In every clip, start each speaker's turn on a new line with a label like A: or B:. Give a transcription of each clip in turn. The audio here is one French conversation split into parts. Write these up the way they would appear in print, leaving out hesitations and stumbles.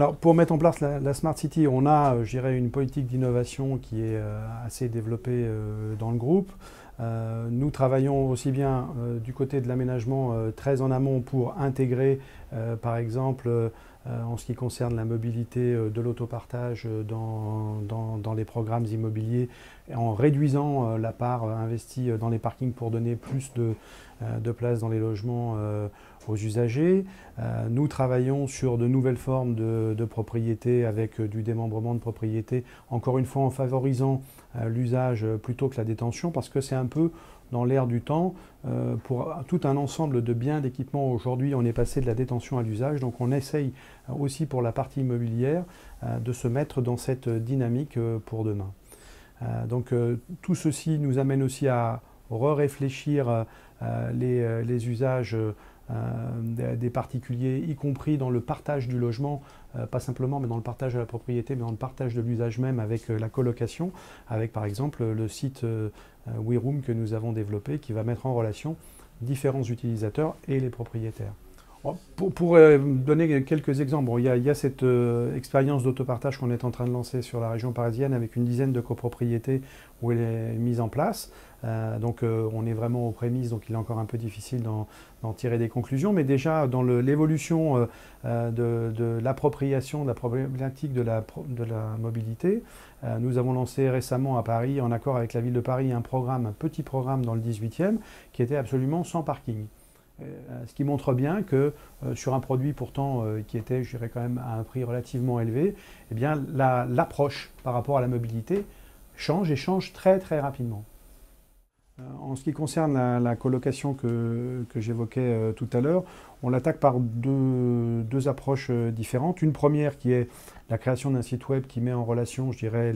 A: Alors, pour mettre en place la Smart City, on a, je dirais, une politique d'innovation qui est assez développée dans le groupe. Nous travaillons aussi bien du côté de l'aménagement très en amont pour intégrer, par exemple, en ce qui concerne la mobilité de l'autopartage dans les programmes immobiliers, en réduisant la part investie dans les parkings pour donner plus de place dans les logements aux usagers. Nous travaillons sur de nouvelles formes de propriété avec du démembrement de propriété, encore une fois en favorisant l'usage plutôt que la détention, parce que c'est un peu dans l'air du temps. Pour tout un ensemble de biens, d'équipements, aujourd'hui, on est passé de la détention à l'usage. Donc on essaye aussi pour la partie immobilière de se mettre dans cette dynamique pour demain. Donc tout ceci nous amène aussi à réfléchir les usages des particuliers, y compris dans le partage du logement, pas simplement mais dans le partage de la propriété, mais dans le partage de l'usage même avec la colocation, avec par exemple le site WeRoom que nous avons développé qui va mettre en relation différents utilisateurs et les propriétaires. Pour donner quelques exemples, bon, il y a cette expérience d'autopartage qu'on est en train de lancer sur la région parisienne avec une dizaine de copropriétés où elle est mise en place. Donc on est vraiment aux prémices, donc il est encore un peu difficile d'en tirer des conclusions. Mais déjà dans l'évolution de l'appropriation de la problématique de la mobilité, nous avons lancé récemment à Paris, en accord avec la ville de Paris, un petit programme dans le 18e qui était absolument sans parking. Ce qui montre bien que sur un produit pourtant qui était, je dirais quand même, à un prix relativement élevé, eh bien l'approche par rapport à la mobilité change et change très très rapidement. En ce qui concerne la colocation que j'évoquais tout à l'heure, on l'attaque par deux approches différentes. Une première qui est la création d'un site web qui met en relation, je dirais,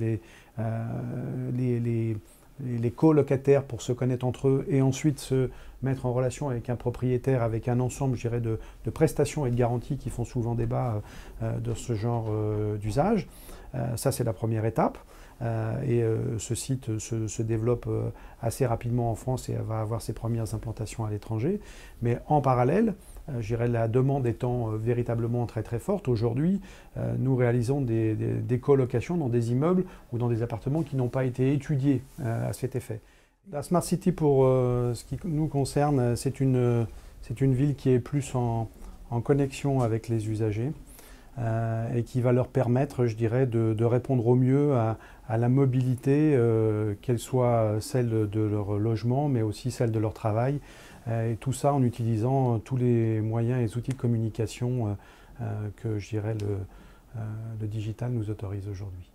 A: les colocataires pour se connaître entre eux et ensuite se mettre en relation avec un propriétaire, avec un ensemble, je dirais, de prestations et de garanties qui font souvent débat de ce genre d'usage. Ça, c'est la première étape. Ce site se développe assez rapidement en France et va avoir ses premières implantations à l'étranger. Mais en parallèle, je dirais la demande étant véritablement très très forte, aujourd'hui, nous réalisons des colocations dans des immeubles ou dans des appartements qui n'ont pas été étudiés à cet effet. La Smart City, pour ce qui nous concerne, c'est une ville qui est plus en connexion avec les usagers et qui va leur permettre, je dirais, de répondre au mieux à la mobilité, qu'elle soit celle de leur logement, mais aussi celle de leur travail. Et tout ça en utilisant tous les moyens et les outils de communication que, je dirais, le digital nous autorise aujourd'hui.